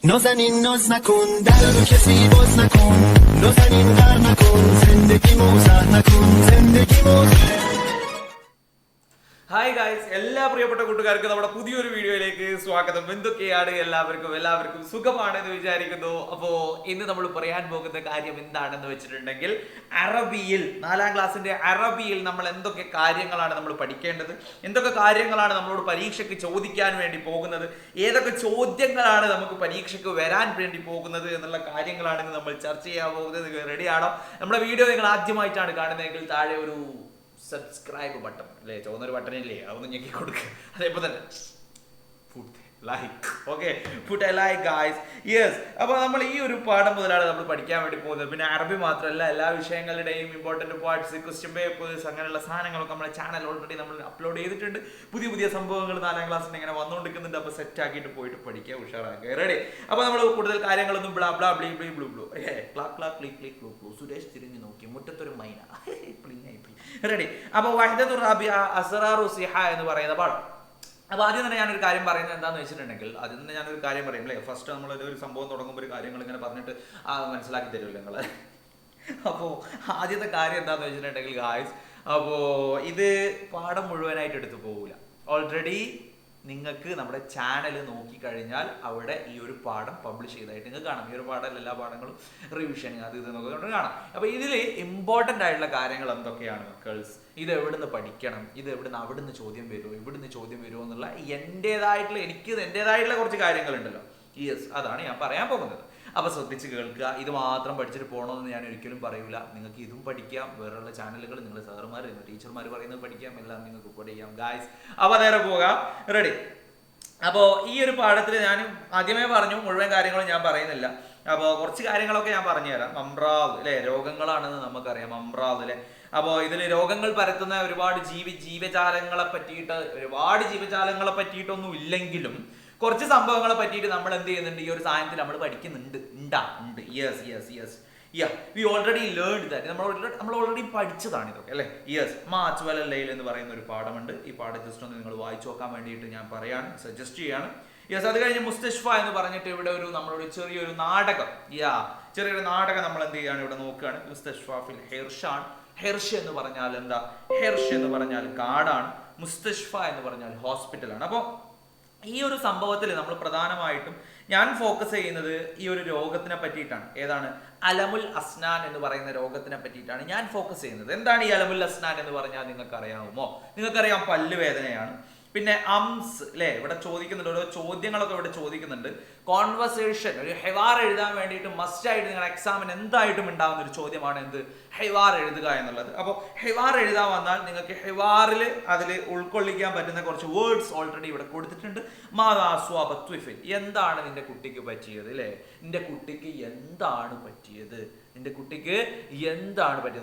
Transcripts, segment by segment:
نازنین ناز نکن در رو کسی باز نکن نازنین غر نکن زندگی موزه نکن زندگی موزه hi guys, എല്ലാ പ്രിയപ്പെട്ട കൂട്ടുകാർക്കും നമ്മുടെ പുതിയൊരു വീഡിയോയിലേക്ക് സ്വാഗതം. എന്തൊക്കെയാണ് എല്ലാവർക്കും സുഖമാണെന്ന് വിചാരിക്കുന്നു. അപ്പോൾ ഇന്ന് നമ്മൾ പറയാൻ പോകുന്ന കാര്യം എന്താണെന്ന് വെച്ചിട്ടുണ്ടെങ്കിൽ, അറബിയിൽ 4ാം ക്ലാസ്സിന്റെ അറബിയിൽ നമ്മൾ എന്തൊക്കെ കാര്യങ്ങളാണ് നമ്മൾ പഠിക്കേണ്ടത്, എന്തൊക്കെ കാര്യങ്ങളാണ് നമ്മളോട് പരീക്ഷയ്ക്ക് ചോദിക്കാൻ വേണ്ടി പോകുന്നത്, ഏതൊക്കെ ചോദ്യങ്ങളാണ് നമുക്ക് പരീക്ഷയ്ക്ക് വരാൻ വേണ്ടി പോകുന്നത് എന്നുള്ള കാര്യങ്ങളാണ് ഇന്ന് നമ്മൾ ചർച്ച ചെയ്യാൻ പോകുന്നത്. റെഡിയാണോ? നമ്മുടെ വീഡിയോ നിങ്ങൾ ആദ്യമായിട്ടാണ് കാണുന്നതെങ്കിൽ താഴെ ഒരു സബ്സ്ക്രൈബ് ബട്ടൺ അല്ലേ, ചുവന്നൊരു ബട്ടണില്ലേ, അതൊന്ന് ഞെക്കി കൊടുക്കുക. അതേപോലെ തന്നെ like, okay, put a like guys. Yes, അപ്പോൾ നമ്മൾ ഈ ഒരു പാഠം മുതലാണ് നമ്മൾ പഠിക്കാൻ വേണ്ടി പോകുന്നത്. പിന്നെ അറബി മാത്രമല്ല, എല്ലാ വിഷയങ്ങളുടെയും ഇമ്പോർട്ടൻറ്റ് പാർട്സ്, ക്വസ്റ്റ്യൻ പേപ്പേഴ്സ്, അങ്ങനെയുള്ള സാധനങ്ങളൊക്കെ നമ്മുടെ ചാനൽ ഓൾറെഡി നമ്മൾ അപ്ലോഡ് ചെയ്തിട്ടുണ്ട്. പുതിയ സംഭവങ്ങൾ 4ാം ക്ലാസ്സിൽ ഇങ്ങനെ വന്നുകൊണ്ടിരിക്കുന്നുണ്ട്. അപ്പോൾ സെറ്റ് ആക്കിയിട്ട് പോയിട്ട് പഠിക്കുക, ഉഷാറാക്കുക. റെഡി? അപ്പോൾ നമ്മൾ കൂടുതൽ കാര്യങ്ങളൊന്നും ബ്ലാ ബ്ലാ ബ്ലീ ബ്ലീ ബ്ലൂ ബ്ലൂ ക്ലാക് ക്ലാക് ക്ലിക് ക്ലിക് ബ്ലൂ ബ്ലൂ സുരേഷ് തിരിഞ്ഞു നോക്കി മുറ്റത്തൊരു മൈന റെഡി. അപ്പോൾ വഹ്ദത്തുർ റാബിഅ അസ്റാറു സിഹ എന്ന് പറയുന്ന പാഠം. അപ്പോൾ ആദ്യം തന്നെ ഞാനൊരു കാര്യം പറയുന്നത് എന്താണെന്ന് വെച്ചിട്ടുണ്ടെങ്കിൽ, ആദ്യം തന്നെ ഞാനൊരു കാര്യം പറയും അല്ലേ. ഫസ്റ്റ് നമ്മൾ ഒരു സംഭവം തുടങ്ങുമ്പോൾ ഒരു കാര്യങ്ങൾ ഇങ്ങനെ പറഞ്ഞിട്ട് മനസ്സിലാക്കി തരുമല്ലോ നിങ്ങൾ. അപ്പോൾ ആദ്യത്തെ കാര്യം എന്താണെന്ന് വെച്ചിട്ടുണ്ടെങ്കിൽ ഗായ്സ്, അപ്പോൾ ഇത് പാഠം മുഴുവനായിട്ട് എടുത്തു പോകില്ല. ഓൾറെഡി നിങ്ങൾക്ക് നമ്മുടെ ചാനൽ നോക്കിക്കഴിഞ്ഞാൽ അവിടെ ഈ ഒരു പാഠം പബ്ലിഷ് ചെയ്തതായിട്ട് നിങ്ങൾക്ക് കാണാം. ഈ ഒരു പാഠം എല്ലാ പാഠങ്ങളും റിവിഷൻ അത് ഇത് നോക്കിക്കൊണ്ട് കാണാം. അപ്പോൾ ഇതിൽ ഇമ്പോർട്ടൻ്റ് ആയിട്ടുള്ള കാര്യങ്ങൾ എന്തൊക്കെയാണ് മക്കൾസ്, ഇത് എവിടുന്ന് പഠിക്കണം, ഇത് അവിടുന്ന് ചോദ്യം വരുമോ, ഇവിടുന്ന് ചോദ്യം വരുമോ എന്നുള്ള എൻ്റേതായിട്ടുള്ള കുറച്ച് കാര്യങ്ങളുണ്ടല്ലോ. യെസ്, അതാണ് ഞാൻ പറയാൻ പോകുന്നത്. അപ്പോൾ ശ്രദ്ധിച്ച് കേൾക്കുക. ഇത് മാത്രം പഠിച്ചിട്ട് പോകണമെന്ന് ഞാൻ ഒരിക്കലും പറയൂല. നിങ്ങൾക്ക് ഇതും പഠിക്കാം, വേറെയുള്ള ചാനലുകൾ, നിങ്ങളുടെ സാറുമാർ, നിങ്ങളുടെ ടീച്ചർമാർ പറയുന്നത് പഠിക്കാം, എല്ലാം നിങ്ങൾക്ക് പഠിക്കാം ഗായ്സ്. അപ്പോൾ നേരെ പോകാം. റെഡി? അപ്പോൾ ഈ ഒരു പാഠത്തിൽ ഞാൻ ആദ്യമേ പറഞ്ഞു, മുഴുവൻ കാര്യങ്ങളും ഞാൻ പറയുന്നില്ല. അപ്പോൾ കുറച്ച് കാര്യങ്ങളൊക്കെ ഞാൻ പറഞ്ഞുതരാം. അമ്രാദ് അല്ലേ, രോഗങ്ങളാണെന്ന് നമുക്കറിയാം. അമ്രാദ് അല്ലേ. അപ്പോൾ ഇതിൽ രോഗങ്ങൾ പരത്തുന്ന ഒരുപാട് ജീവജാലങ്ങളെ പറ്റിയിട്ടൊന്നും ഇല്ലെങ്കിലും കുറച്ച് സംഭവങ്ങളെ പറ്റിയിട്ട് നമ്മൾ എന്ത് ചെയ്യുന്നുണ്ട്, ഈ ഒരു സാധനത്തിൽ നമ്മൾ പഠിക്കുന്നുണ്ട്. We already learned that. നമ്മൾ ഓൾറെഡി പഠിച്ചതാണ് ഇതൊക്കെ അല്ലേ. യെസ്, മാച്ച് വലല്ലയിൽ എന്ന് പറയുന്ന ഒരു പാഠമുണ്ട്. ഈ പാഠം ജസ്റ്റ് ഒന്ന് നിങ്ങൾ വായിച്ചു നോക്കാൻ വേണ്ടിയിട്ട് ഞാൻ പറയാണ്, സജസ്റ്റ് ചെയ്യാണ്. യെസ്, അത് കഴിഞ്ഞ് മുസ്തഷ്ഫ എന്ന് പറഞ്ഞിട്ട് ഇവിടെ നമ്മളൊരു ചെറിയൊരു നാടകം, നമ്മൾ എന്ത് ചെയ്യാണ്, ഇവിടെ നോക്കുകയാണ്. മുസ്തഷ്ഫ ഫിൽ ഹെർഷാൻ. ഹെർഷ് എന്ന് പറഞ്ഞാൽ എന്താ? ഹെർഷ് എന്ന് പറഞ്ഞാൽ കാടാണ്. മുസ്തഷ്ഫ എന്ന് പറഞ്ഞാൽ ഹോസ്പിറ്റലാണ്. അപ്പോൾ ഈ ഒരു സംഭവത്തിൽ നമ്മൾ പ്രധാനമായിട്ടും ഞാൻ ഫോക്കസ് ചെയ്യുന്നത് ഈ ഒരു രോഗത്തിനെ പറ്റിയിട്ടാണ്. ഏതാണ്? അലമുൽ അസ്നാൻ എന്ന് പറയുന്ന രോഗത്തിനെ പറ്റിയിട്ടാണ് ഞാൻ ഫോക്കസ് ചെയ്യുന്നത്. എന്താണ് ഈ അലമുൽ അസ്നാൻ എന്ന് പറഞ്ഞാൽ നിങ്ങൾക്ക് അറിയാവുമോ? നിങ്ങൾക്കറിയാം, പല്ലുവേദനയാണ്. പിന്നെ അംസ് അല്ലേ, ഇവിടെ ചോദിക്കുന്നുണ്ട്, ഓരോ ചോദ്യങ്ങളൊക്കെ ഇവിടെ ചോദിക്കുന്നുണ്ട്. കോൺവെർസേഷൻ, ഒരു ഹെവാർ എഴുതാൻ വേണ്ടിയിട്ട് മസ്റ്റായിട്ട് നിങ്ങളുടെ എക്സാമിന് എന്തായിട്ടും ഉണ്ടാകുന്ന ഒരു ചോദ്യമാണ് എന്ത്? ഹെവാർ എഴുതുക എന്നുള്ളത്. അപ്പോൾ ഹെവാർ എഴുതാൻ വന്നാൽ നിങ്ങൾക്ക് ഹെവാറിൽ അതിൽ ഉൾക്കൊള്ളിക്കാൻ പറ്റുന്ന കുറച്ച് വേർഡ്സ് ഓൾറെഡി ഇവിടെ കൊടുത്തിട്ടുണ്ട്. മാതാ സ്വാബത്വിഫിൻ, എന്താണ് നിന്റെ കുട്ടിക്ക് പറ്റിയത് അല്ലേ? നിന്റെ കുട്ടിക്ക് എന്താണ് പറ്റിയത്?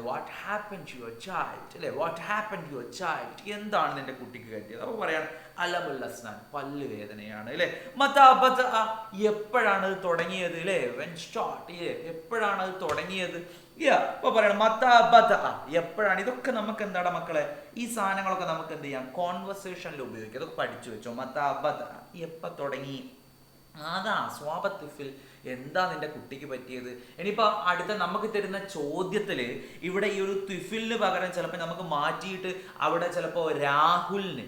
What happen to your child അല്ലേ? What happen to your child, എന്താണ് നിന്റെ കുട്ടിക്ക് പറ്റിയത്? അപ്പോൾ പറയാണ് അലമുൽ അസ്നാൻ, പല്ലുവേദനയാണ് അല്ലേ. എപ്പോഴാണ് അത് തുടങ്ങിയത് അല്ലേ? വെൻ സ്റ്റാർട്ട്, എപ്പോഴാണ് അത് തുടങ്ങിയത്? അപ്പൊ പറയണം എപ്പോഴാണ്. ഇതൊക്കെ നമുക്ക് എന്താണ് മക്കളെ, ഈ സാധനങ്ങളൊക്കെ നമുക്ക് എന്ത് ചെയ്യാം, കോൺവെർസേഷനിൽ ഉപയോഗിക്കാം. ഇതൊക്കെ പഠിച്ചു വെച്ചോ. എപ്പ തുടങ്ങി? സ്വാബത്തിഫിൽ, എന്താ നിന്റെ കുട്ടിക്ക് പറ്റിയത്? ഇനിയിപ്പോ അടുത്ത നമുക്ക് തരുന്ന ചോദ്യത്തില് ഇവിടെ ഈ ഒരു തിഫിലിന് പകരം ചിലപ്പോൾ നമുക്ക് മാറ്റിയിട്ട് അവിടെ ചിലപ്പോൾ രാഹുലിന്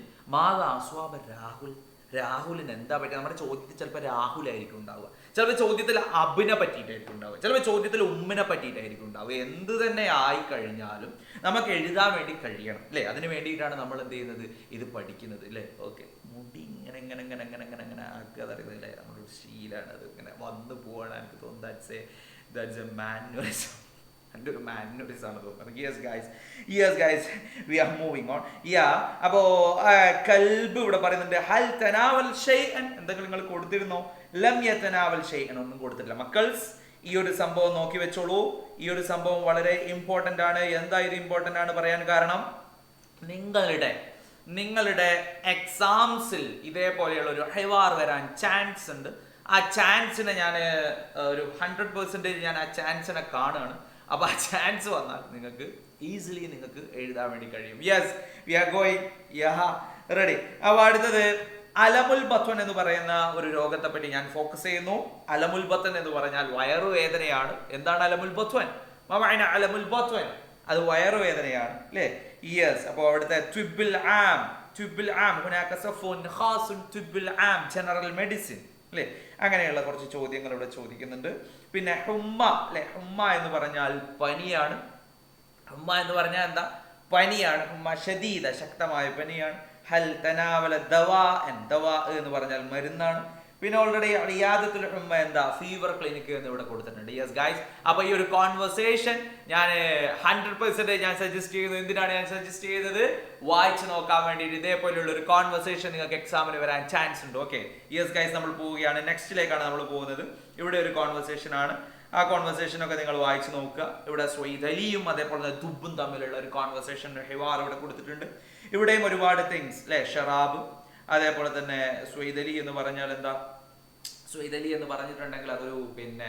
രാഹുലിന് എന്താ പറ്റുക? നമ്മുടെ ചോദ്യത്തിൽ ചിലപ്പോൾ രാഹുലായിരിക്കും ഉണ്ടാവുക, ചിലപ്പോൾ ചോദ്യത്തിൽ അബിനെ പറ്റിയിട്ടായിരിക്കും ഉണ്ടാവുക, ചിലപ്പോൾ ചോദ്യത്തിൽ ഉമ്മിനെ പറ്റിയിട്ടായിരിക്കും ഉണ്ടാവുക. എന്ത് തന്നെ ആയിക്കഴിഞ്ഞാലും നമുക്ക് എഴുതാൻ വേണ്ടി കഴിയണം അല്ലേ? അതിന് വേണ്ടിയിട്ടാണ് നമ്മൾ എന്ത് ചെയ്യുന്നത്, ഇത് പഠിക്കുന്നത് അല്ലേ. ഓക്കെ, മുടി ഇങ്ങനെ ആക്കുക അറിയുന്നില്ലേ, നമ്മുടെ ഒരു ശീലാണ്. അത് ഇങ്ങനെ വന്നു പോവാണ്. എനിക്ക് തോന്നുന്നു ദാറ്റ്സ് എ മാനുവലിസം. എൻ്റെ ഒരു മാനുവലിസമാണ് തോന്നുന്നത്. Yes guys, we are moving on. അപ്പോൾ കൽബ് ഇവിടെ പറയുന്നുണ്ട്. ഹൽ തനാവൽ ഷൈഅൻ, എന്തെങ്കിലും നിങ്ങൾ കൊടുത്തിരുന്നോ? ലം യതനാവൽ ഷൈഅൻ, ഒന്നും കൊടുത്തിട്ടില്ല മക്കൾസ്. ഈ ഒരു സംഭവം നോക്കി വെച്ചോളൂ. ഈ ഒരു സംഭവം വളരെ ഇമ്പോർട്ടൻ്റ് ആണ്. എന്താ ഇത് ഇമ്പോർട്ടൻ്റ് ആണ് പറയാൻ കാരണം, നിങ്ങളുടെ എക്സാംസിൽ ഇതേപോലെയുള്ള ഒരു ഹെവാർ വരാൻ ചാൻസ് ഉണ്ട്. ആ ചാൻസിനെ ഞാൻ ഒരു 100% ഞാൻ ആ ചാൻസിനെ കാണുകയാണ്. അപ്പോൾ ആ ചാൻസ് വന്നാൽ നിങ്ങൾക്ക് ഈസിലി നിങ്ങൾക്ക് എഴുതാൻ വേണ്ടി കഴിയും. Yes, we are going. Ready? അപ്പോൾ അടുത്തത് അലമുൽ ബത്വൻ എന്ന് പറയുന്ന ഒരു രോഗത്തെ പറ്റി ഞാൻ ഫോക്കസ് ചെയ്യുന്നു. അലമുൽ ബത്വൻ എന്ന് പറഞ്ഞാൽ വയറുവേദനയാണ്. എന്താണ് അലമുൽ ബത്വൻ? അലമുൽ ബത്വൻ അത് വയറുവേദനയാണ് അല്ലേ? യെസ്. അപ്പോൾ അവിടുത്തെ ട്വിബിൽ ആം ജനറൽ മെഡിസിൻ അല്ലേ? അങ്ങനെയുള്ള കുറച്ച് ചോദ്യങ്ങൾ ഇവിടെ ചോദിക്കുന്നുണ്ട്. പിന്നെ ഹുമ്മ അല്ലെ, ഹുമ്മ എന്ന് പറഞ്ഞാൽ പനിയാണ്. ഹുമ്മ എന്ന് പറഞ്ഞാൽ എന്താ? പനിയാണ്. ഹുമ്മ ഷദീദ, ശക്തമായ പനിയാണ്. ഹൽ തനാവല ദവാ എന്ന് പറഞ്ഞാൽ മരുന്നാണ്. പിന്നെ ഓൾറെഡി ഇയാദത്തുൽ ഹുമ്മ എന്താ? ഫീവർ ക്ലിനിക്ക് എന്ന് ഇവിടെ കൊടുത്തിട്ടുണ്ട്. യെസ് ഗൈസ്, അപ്പൊ ഈ ഒരു കോൺവെർസേഷൻ ഞാൻ 100% ഞാൻ സജസ്റ്റ് ചെയ്യുന്നു. എന്തിനാണ് ഞാൻ സജസ്റ്റ് ചെയ്തത്? വായിച്ചു നോക്കാൻ വേണ്ടിയിട്ട്. ഇതേപോലെയുള്ള ഒരു കോൺവെർസേഷൻ നിങ്ങൾക്ക് എക്സാമിന് വരാൻ ചാൻസ് ഉണ്ട്. ഓക്കെ, യെസ് ഗൈസ്, നമ്മൾ പോവുകയാണ്. നെക്സ്റ്റിലേക്കാണ് നമ്മൾ പോകുന്നത്. ഇവിടെ ഒരു കോൺവെർസേഷൻ ആണ്. ആ കോൺവെർസേഷൻ ഒക്കെ നിങ്ങൾ വായിച്ചു നോക്കുക. ഇവിടെ സ്വൈതലിയും അതേപോലെ തന്നെ ദുബും തമ്മിലുള്ള ഒരു കോൺവെർസേഷൻ ഹിവാർ ഇവിടെ കൊടുത്തിട്ടുണ്ട്. ഇവിടെയും ഒരുപാട് തിങ്സ് അല്ലെ, ഷറാബ്, അതേപോലെ തന്നെ സ്വൈതലി എന്ന് പറഞ്ഞാൽ എന്താ? സ്വൈതലി എന്ന് പറഞ്ഞിട്ടുണ്ടെങ്കിൽ അതൊരു പിന്നെ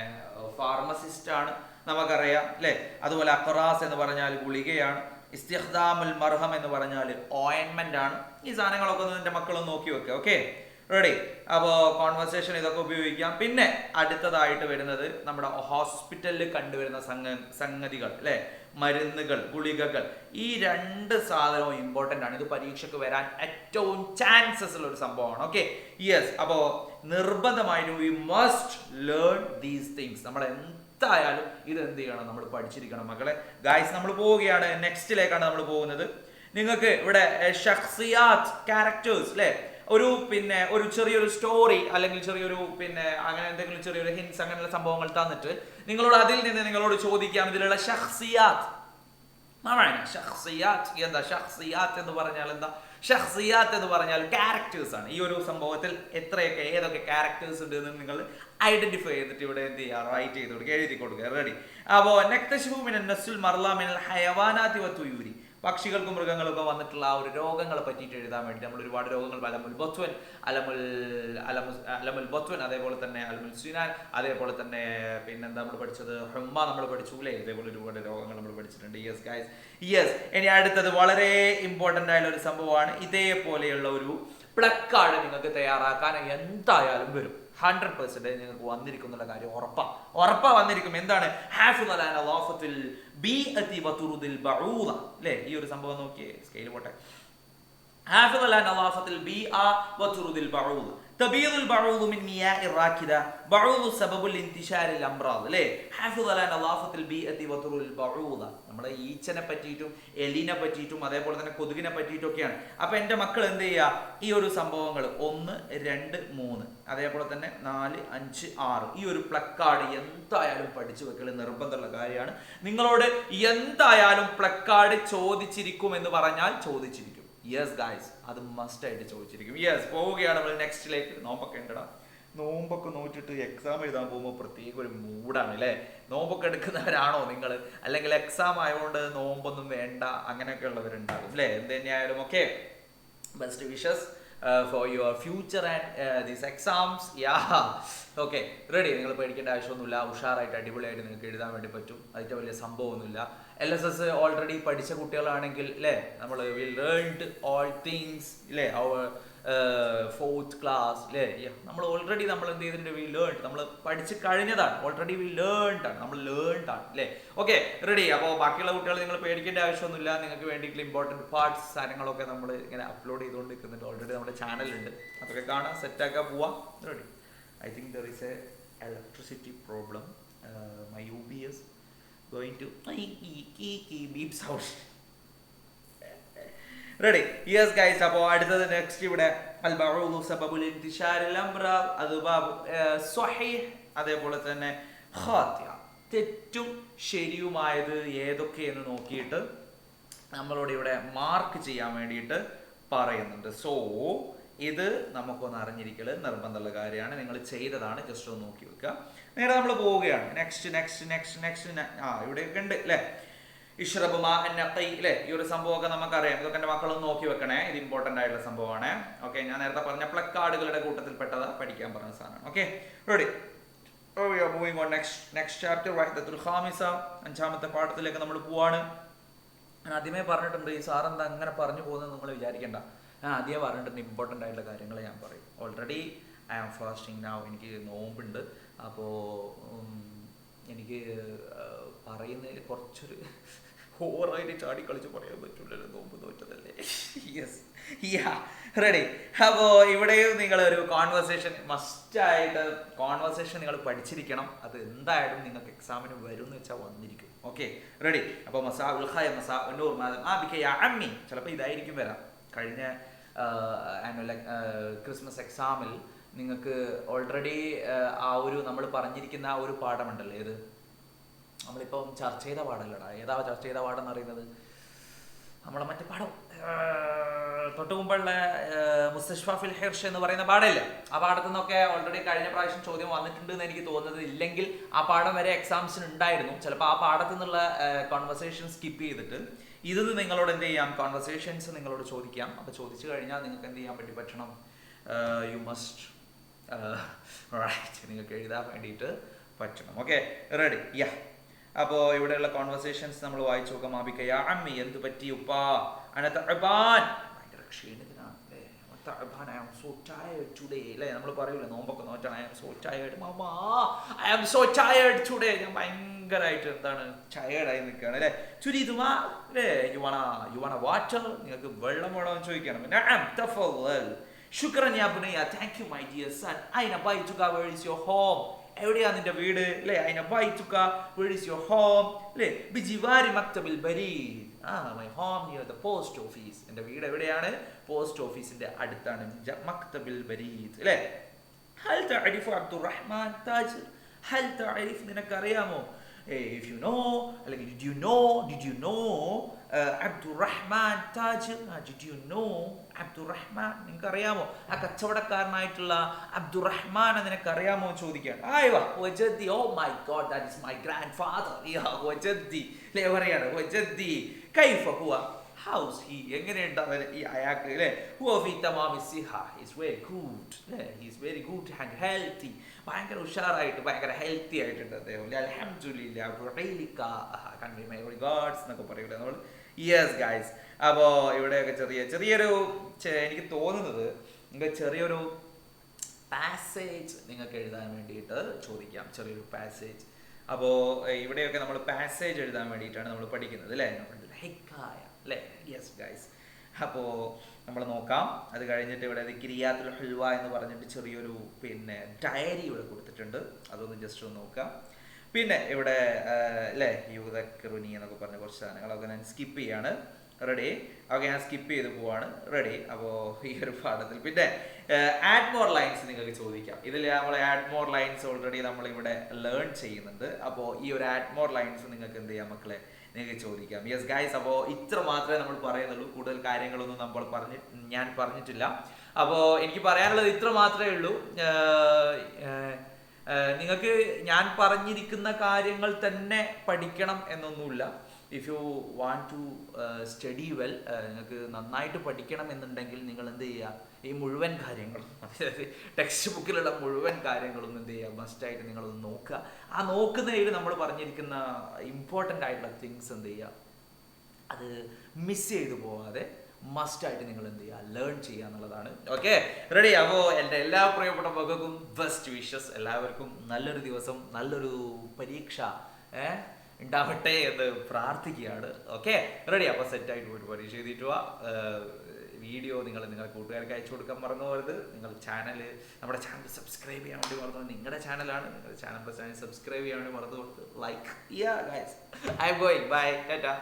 ഫാർമസിസ്റ്റ് ആണ്, നമുക്കറിയാം അല്ലെ. അതുപോലെ അഖറാസ് എന്ന് പറഞ്ഞാൽ ഗുളികയാണ്. ഇസ്തിഖ്ദാമുൽ മർഹം എന്ന് പറഞ്ഞാൽ ഓയിൻമെന്റ് ആണ്. ഈ സാധനങ്ങളൊക്കെ ഒന്ന് നിന്റെ മക്കളൊന്ന് നോക്കി വെക്കുക. Okay, ready? അപ്പോൾ കോൺവെർസേഷൻ ഇതൊക്കെ ഉപയോഗിക്കാം. പിന്നെ അടുത്തതായിട്ട് വരുന്നത് നമ്മുടെ ഹോസ്പിറ്റലിൽ കണ്ടുവരുന്ന സംഗതികൾ അല്ലെ, മരുന്നുകൾ, ഗുളികകൾ. ഈ രണ്ട് സാധനവും ഇമ്പോർട്ടൻ്റ് ആണ്. ഇത് പരീക്ഷയ്ക്ക് വരാൻ ഏറ്റവും ചാൻസസ് ഉള്ള ഒരു സംഭവമാണ്. Okay, yes. അപ്പോൾ നിർബന്ധമായിട്ടും we must learn these things. നമ്മൾ എന്തായാലും ഇത് എന്ത് ചെയ്യണം? നമ്മൾ പഠിച്ചിരിക്കണം മക്കളെ. ഗൈസ്, നമ്മൾ പോവുകയാണ്. നെക്സ്റ്റിലേക്കാണ് നമ്മൾ പോകുന്നത്. നിങ്ങൾക്ക് ഇവിടെ ഷഖ്സിയാത്ത്, ക്യാരക്ടേഴ്സ് അല്ലെ, പിന്നെ ഒരു ചെറിയൊരു സ്റ്റോറി അല്ലെങ്കിൽ ചെറിയൊരു പിന്നെ അങ്ങനെ എന്തെങ്കിലും ചെറിയൊരു ഹിൻസ് അങ്ങനെയുള്ള സംഭവങ്ങൾ തന്നിട്ട് നിങ്ങളോട് അതിൽ നിന്ന് നിങ്ങളോട് ചോദിക്കാം ഇതിലുള്ള ഷഖ്സിയാത്ത്. ഷഖ്സിയാത്ത് എന്താ? ഷഖ്സിയാത്ത് എന്ന് പറഞ്ഞാൽ എന്താ? ഷഖ്സിയാത്ത് എന്ന് പറഞ്ഞാൽ ക്യാരക്ടേഴ്സ് ആണ്. ഈ ഒരു സംഭവത്തിൽ ഏതൊക്കെ ക്യാരക്ടേഴ്സ് ഉണ്ട് എന്ന് നിങ്ങൾ ഐഡന്റിഫൈ ചെയ്തിട്ട് ഇവിടെ എന്ത് ചെയ്യുക? റൈറ്റ് ചെയ്ത് കൊടുക്കുക, എഴുതി കൊടുക്കുക. റെഡി? അപ്പോൾ നക്തശ്ഫു മിനൻ നസ്ൽ മർലാ മിനൽ ഹയവാനാതി വതുയൂരി, പക്ഷികൾക്കും മൃഗങ്ങൾക്കും വന്നിട്ടുള്ള ആ ഒരു രോഗങ്ങളെ പറ്റിയിട്ട് എഴുതാൻ വേണ്ടി നമ്മൾ ഒരുപാട് രോഗങ്ങൾ, അലമുൽ ബത്വൻ, അതേപോലെ തന്നെ അലമുൽ സിനാൻ, അതേപോലെ തന്നെ പിന്നെന്താ നമ്മൾ പഠിച്ചത്? ഹുമ്മ നമ്മൾ പഠിച്ചു അല്ലേ? ഇതേപോലെ ഒരുപാട് രോഗങ്ങൾ നമ്മൾ പഠിച്ചിട്ടുണ്ട്. Yes guys, yes. ഇനി അടുത്തത് വളരെ ഇമ്പോർട്ടൻ്റ് ആയുള്ള ഒരു സംഭവമാണ്. ഇതേപോലെയുള്ള ഒരു പ്ലക്കാർഡ് നിങ്ങൾക്ക് തയ്യാറാക്കാൻ എന്തായാലും വരും. 100% നിങ്ങൾക്ക് വന്നിരിക്കുന്നുള്ള കാര്യം ഉറപ്പാ വന്നിരിക്കും. എന്താണ്? അല്ലേ? ഈ ഒരു സംഭവം നോക്കിയേ, സ്കെയിൽ പോട്ടെ. تبيض البعوض من مياه الراكدة بعوض سبب لانتشار الأمراض അല്ലേ? حافظ على نظافة البيئة وطرق البعوض. നമ്മളെ ഈച്ചനെ പറ്റിയിട്ടും എലിനെ പറ്റിയിട്ടും അതേപോലെ തന്നെ കൊതുകിനെ പറ്റിയിട്ടൊക്കെയാണ്. അപ്പൊ എൻ്റെ മക്കൾ എന്ത് ചെയ്യുക? ഈ ഒരു സംഭവങ്ങൾ 1, 2, 3 അതേപോലെ തന്നെ 4, 5, 6 ഈ ഒരു പ്ലക്കാർഡ് എന്തായാലും പഠിച്ചു വെക്കൽ നിർബന്ധമുള്ള കാര്യമാണ്. നിങ്ങളോട് എന്തായാലും പ്ലക്കാർഡ് ചോദിച്ചിരിക്കും എന്ന് പറഞ്ഞാൽ ചോദിച്ചിരിക്കും. യെസ് ഗൈസ്, അത് മസ്റ്റ് ആയിട്ട് ചോദിച്ചിരിക്കും. യെസ്, പോവുകയാണ് നമ്മൾ നെക്സ്റ്റിലേക്ക്. നോമ്പൊക്കെ ഉണ്ടടാ. നോമ്പൊക്കെ നോറ്റിട്ട് എക്സാം എഴുതാൻ പോകുമ്പോൾ പ്രത്യേക ഒരു മൂഡാണ് അല്ലേ? നോമ്പൊക്കെ എടുക്കുന്നവരാണോ നിങ്ങൾ? അല്ലെങ്കിൽ എക്സാം ആയതുകൊണ്ട് നോമ്പൊന്നും വേണ്ട അങ്ങനെയൊക്കെ ഉള്ളവരുണ്ടാകും അല്ലേ? എന്ത് തന്നെയായാലും okay, best wishes for your future and these exams. Yeah, okay, ready. നിങ്ങൾ പേടിക്കേണ്ട ആവശ്യമൊന്നുമില്ല. ഉഷാറായിട്ട് അടിപൊളിയായിട്ട് നിങ്ങൾക്ക് എഴുതാൻ വേണ്ടി പറ്റും. അതിൻ്റെ വലിയ സംഭവമൊന്നുമില്ല. LSS ഓൾറെഡി പഠിച്ച കുട്ടികളാണെങ്കിൽ അല്ലേ, നമ്മൾ വിൽ ലേൺഡ് ഓൾ തിങ്സ് അല്ലേ, അവർ 4th ക്ലാസ് അല്ലേ, നമ്മൾ ഓൾറെഡി നമ്മൾ എന്ത് ചെയ്തിട്ടുണ്ട്? വി ലേൺഡ്, നമ്മൾ പഠിച്ച് കഴിഞ്ഞതാണ്. ഓൾറെഡി വി ലേൺഡ് ആണ്, നമ്മൾ ലേൺഡ് ആണ് അല്ലേ? Okay, ready. അപ്പോൾ ബാക്കിയുള്ള കുട്ടികൾ നിങ്ങൾ പേടിക്കേണ്ട ആവശ്യമൊന്നുമില്ല. നിങ്ങൾക്ക് വേണ്ടിയിട്ടുള്ള ഇമ്പോർട്ടൻറ്റ് പാർട്സ് സാധനങ്ങളൊക്കെ നമ്മൾ ഇങ്ങനെ അപ്ലോഡ് ചെയ്തുകൊണ്ടിരിക്കുന്നുണ്ട്. ഓൾറെഡി നമ്മുടെ ചാനലുണ്ട്, അതൊക്കെ കാണാം, സെറ്റാക്കാൻ പോവാം. Ready? I think there is A electricity problem. My UPS going to beeps out. Ready? Yes guys, അപ്പോൾ അടുത്തത് നെക്സ്റ്റ് ഇവിടെ അതേപോലെ തന്നെ തെറ്റും ശരിയുമായത് ഏതൊക്കെയെന്ന് നോക്കിയിട്ട് നമ്മളോട് ഇവിടെ മാർക്ക് ചെയ്യാൻ വേണ്ടിയിട്ട് പറയുന്നുണ്ട്. സോ ഇത് നമുക്കൊന്ന് അറിഞ്ഞിരിക്കൽ നിർബന്ധമുള്ള കാര്യമാണ്. നിങ്ങൾ ചെയ്തതാണ്, ജസ്റ്റ് ഒന്ന് നോക്കി വെക്കുക. നേരെ നമ്മൾ പോവുകയാണ്. നെക്സ്റ്റ് ഇവിടെയൊക്കെ ഉണ്ട് അല്ലേ? അല്ലേ? ഈ ഒരു സംഭവമൊക്കെ നമുക്കറിയാം. ഇതൊക്കെ എൻ്റെ മക്കളൊന്ന് നോക്കി വെക്കണേ. ഇത് ഇമ്പോർട്ടൻ്റ് ആയിട്ടുള്ള സംഭവമാണ്. ഓക്കെ, ഞാൻ നേരത്തെ പറഞ്ഞ പ്ലക്കാർഡുകളുടെ കൂട്ടത്തിൽപ്പെട്ടത് പഠിക്കാൻ പറഞ്ഞ സാധനമാണ്. Okay, ready? Moving on. Next chapter വഹ്ദത്തുൽ ഖാമിസ, 5ാമത്തെ പാഠത്തിലേക്ക് നമ്മൾ പോവാണ്. ഞാൻ ആദ്യമേ പറഞ്ഞിട്ടുണ്ട്, ഈ സാറെന്താ അങ്ങനെ പറഞ്ഞു പോകുന്നത് നിങ്ങൾ വിചാരിക്കേണ്ട. ഞാൻ ആദ്യം പറഞ്ഞിട്ടുണ്ട് ഇമ്പോർട്ടൻ്റ് ആയിട്ടുള്ള കാര്യങ്ങൾ ഞാൻ പറയും. ഓൾറെഡി ഐ ആം ഫാസ്റ്റിംഗ് നാവ്, എനിക്ക് നോമ്പുണ്ട്. അപ്പോൾ എനിക്ക് പറയുന്നതിൽ കുറച്ചൊരു ഓവറായിട്ട് ചാടി കളിച്ച് പറയാൻ പറ്റില്ലല്ലോ, നോമ്പ് തോറ്റതല്ലേ. യെസ്, യാ, റെഡി. അപ്പോൾ ഇവിടെയും നിങ്ങളൊരു കോൺവെർസേഷൻ മസ്റ്റായിട്ട് നിങ്ങൾ പഠിച്ചിരിക്കണം. അത് എന്തായാലും നിങ്ങൾക്ക് എക്സാമിന് വരും എന്ന് വെച്ചാൽ വന്നിരിക്കും. Okay, ready. അപ്പോൾ മസാ ഉൽ ഖൈർ മസാ ഉന്നൂർ മാദം ആബിക യാ അമ്മി, ചിലപ്പോൾ ഇതായിരിക്കും വരാം. കഴിഞ്ഞ ആനുവൽ ക്രിസ്മസ് എക്സാമിൽ നിങ്ങൾക്ക് ഓൾറെഡി ആ ഒരു നമ്മൾ പറഞ്ഞിരിക്കുന്ന ആ ഒരു പാഠമുണ്ടല്ലോ, ഏത് നമ്മളിപ്പം ചർച്ച ചെയ്ത പാടല്ലടാ, ഏതാ ചർച്ച ചെയ്ത പാഠം എന്ന് പറയുന്നത്, നമ്മളെ മറ്റേ പാഠം തൊട്ട് മുമ്പുള്ള മുസ്തഷ്ഫ ഫിൽ ഹിർഷ് എന്ന് പറയുന്ന പാഠമില്ല, ആ പാഠത്തിൽ നിന്നൊക്കെ ഓൾറെഡി കഴിഞ്ഞ പ്രാവശ്യം ചോദ്യം വന്നിട്ടുണ്ട് എന്ന് എനിക്ക് തോന്നുന്നത്. ഇല്ലെങ്കിൽ ആ പാഠം വരെ എക്സാംസിന് ഉണ്ടായിരുന്നു. ചിലപ്പോൾ ആ പാഠത്തിൽ നിന്നുള്ള കോൺവെർസേഷൻ സ്കിപ്പ് ചെയ്തിട്ട് ഇത് നിങ്ങളോട് എന്ത് ചെയ്യാം, കോൺവെർസേഷൻസ് നിങ്ങളോട് ചോദിക്കാം. അപ്പോൾ ചോദിച്ചു കഴിഞ്ഞാൽ നിങ്ങൾക്ക് എന്ത് ചെയ്യാൻ പറ്റി പറ്റണം, യു മസ്റ്റ് റൈറ്റ്, നിങ്ങൾക്ക് എഴുതാൻ വേണ്ടിയിട്ട് പറ്റണം. ഓക്കെ, റെഡി, യാ. അപ്പോൾ ഇവിടെയുള്ള കോൺവെർസേഷൻസ് നമ്മൾ വായിച്ചു നോക്കാം. ആബിക യാ അമ്മി, എന്ത് പറ്റി ഉപ്പാ, അന തഅബാൻ, ഭയങ്കര ക്ഷീണിതനാണ് അല്ലേ, തഅബാൻ, I am so tired today അല്ലേ, നമ്മൾ പറയൂലേ നോമ്പൊക്കെ നോറ്റാണ്, ഐ ആം സോ ടയർഡ് മാമാ, I am so tired today, ഞാൻ ഭയങ്കരമായിട്ട് എന്താണ് ടയർഡായി നിൽക്കുകയാണ് അല്ലേ. ചുരീതുമാ അല്ലേ, യു വാണ വാട്ടർ, നിങ്ങൾക്ക് വെള്ളം വേണമെന്ന് ചോദിക്കണം. നഅം തഫളൽ, ശുക്രൻ യാ ബുനയ്യ, thank you my dear son, ഐന ബൈതുക, വേർ ഈസ് യുവർ ഹോം, എവിടെയാ നിന്റെ വീട് അല്ലേ, ഐന ബൈതുക, വേർ ഈസ് യുവർ ഹോം അല്ലേ, ബിജിവാരി മക്തബിൽ ബരീദ്, my home near the post office, എൻ്റെ വീട് എവിടെയാണ്, പോസ്റ്റ് ഓഫീസിന്റെ അടുത്താണ്, മക്തബിൽ ബരീദ് അല്ലേ. ഹൽ തഅരിഫു അബ്ദുറഹ്മാൻ താജിർ, ഹൽ തഅരിഫ്, നിനക്കറിയാമോ, if you know, അല്ലെങ്കിൽ did you know Abdurahman താജിർ, did you know Abdurahman, നിനക്കറിയാമോ ആ കച്ചവടക്കാരനായിട്ടുള്ള അബ്ദുറഹ്മാൻ, നിനക്കറിയാമോ ചോദിക്കുകയാണ്. ആയിവാ വജദ്ദി, oh my god, that is my grandfather, യാ വജദ്ദി അല്ലേ പറയാണ്, വജദ്ദി കൈഫ ഹുവ, ഹൗസ് ഹി, എങ്ങനെയുണ്ട് അവൻ ഈ അയാൾക്ക് അല്ലേ, ഹുവ ഫി തമാമി സിഹ, ഈസ് വെരി ഗുഡ് അല്ലേ, is very good and healthy, ഭയങ്കര ഉഷാറായിട്ട് ഭയങ്കര ഹെൽത്തി ആയിട്ടുണ്ട് അദ്ദേഹം, അൽഹംദുലില്ലാ, കൺവേ മൈ റിഗാർഡ്സ് എന്നൊക്കെ പറയൂലേ നമ്മൾ. യെസ് ഗൈസ്, അപ്പോൾ ഇവിടെയൊക്കെ ചെറിയൊരു എനിക്ക് തോന്നുന്നത് നിങ്ങൾക്ക് ചെറിയൊരു പാസേജ് നിങ്ങൾക്ക് എഴുതാൻ വേണ്ടിയിട്ട് ചോദിക്കാം, ചെറിയൊരു പാസേജ്. അപ്പോൾ ഇവിടെയൊക്കെ നമ്മൾ പാസേജ് എഴുതാൻ വേണ്ടിയിട്ടാണ് നമ്മൾ പഠിക്കുന്നത് അല്ലേ, ഹെക്കായ അല്ലേ. യെസ് ഗൈസ്, അപ്പോൾ നമ്മൾ നോക്കാം. അത് കഴിഞ്ഞിട്ട് ഇവിടെ കിരിയാത്തുൽ ഹൽവ എന്ന് പറഞ്ഞിട്ട് ചെറിയൊരു ഡയറി ഇവിടെ കൊടുത്തിട്ടുണ്ട്, അതൊന്ന് ജസ്റ്റ് ഒന്ന് നോക്കാം. പിന്നെ ഇവിടെ അല്ലേ യുവതക്കറുനി എന്നൊക്കെ പറഞ്ഞ കുറച്ച് സാധനങ്ങളൊക്കെ ഞാൻ സ്കിപ്പ് ചെയ്യാണ്. റെഡി, ഓക്കെ, ഞാൻ സ്കിപ്പ് ചെയ്ത് പോവാണ്. റെഡി. അപ്പോൾ ഈ ഒരു പാഠത്തിൽ പിന്നെ ആഡ് മോർ ലൈൻസ് നിങ്ങൾക്ക് ചോദിക്കാം. ഇതിൽ നമ്മൾ ആഡ് മോർ ലൈൻസ് ഓൾറെഡി നമ്മളിവിടെ ലേൺ ചെയ്യുന്നുണ്ട്. അപ്പോൾ ഈ ഒരു ആഡ് മോർ ലൈൻസ് നിങ്ങൾക്ക് എന്ത് ചെയ്യാം മക്കളെ, നിങ്ങൾക്ക് ചോദിക്കാം. യെസ് ഗൈസ്, അപ്പോൾ ഇത്ര മാത്രമേ നമ്മൾ പറയുന്നുള്ളൂ, കൂടുതൽ കാര്യങ്ങളൊന്നും ഞാൻ പറഞ്ഞിട്ടില്ല. അപ്പോൾ എനിക്ക് പറയാനുള്ളത് ഇത്ര മാത്രമേ ഉള്ളൂ. നിങ്ങൾക്ക് ഞാൻ പറഞ്ഞിരിക്കുന്ന കാര്യങ്ങൾ തന്നെ പഠിക്കണം എന്നൊന്നുമില്ല. If you want to study well, നിങ്ങൾക്ക് നന്നായിട്ട് പഠിക്കണം എന്നുണ്ടെങ്കിൽ നിങ്ങൾ എന്ത് ചെയ്യുക, ഈ മുഴുവൻ കാര്യങ്ങളും, അതായത് ടെക്സ്റ്റ് ബുക്കിലുള്ള മുഴുവൻ കാര്യങ്ങളും എന്ത് ചെയ്യുക, മസ്റ്റായിട്ട് നിങ്ങളൊന്ന് നോക്കുക. ആ നോക്കുന്നതിൽ നമ്മൾ പറഞ്ഞിരിക്കുന്ന ഇമ്പോർട്ടൻ്റ് ആയിട്ടുള്ള തിങ്സ് എന്ത് ചെയ്യുക, അത് മിസ് ചെയ്തു പോകാതെ മസ്റ്റായിട്ട് നിങ്ങൾ എന്ത് ചെയ്യുക, ലേൺ ചെയ്യുക എന്നുള്ളതാണ്. Okay, ready. അപ്പോൾ എൻ്റെ എല്ലാ പ്രിയപ്പെട്ട മക്കൾക്കും ബെസ്റ്റ് വിഷസ്. എല്ലാവർക്കും നല്ലൊരു ദിവസം, നല്ലൊരു പരീക്ഷ ഉണ്ടാവട്ടെ എന്ന് പ്രാർത്ഥിക്കുകയാണ്. Okay, ready. അപ്പോൾ സെറ്റായിട്ട് പോയിട്ട് പരീക്ഷ എഴുതിയിട്ട് പോവാ. വീഡിയോ നിങ്ങളുടെ കൂട്ടുകാർക്ക് അയച്ചു കൊടുക്കാൻ മറന്നു പോകരുത്. നമ്മുടെ ചാനൽ സബ്സ്ക്രൈബ് ചെയ്യാൻ വേണ്ടി മറന്നു. നിങ്ങളുടെ ചാനലാണ്, നിങ്ങളുടെ ചാനൽ സബ്സ്ക്രൈബ് ചെയ്യാൻ വേണ്ടി മറന്നു കൊടുത്ത് like. Yeah guys, I am going, bye, Tata.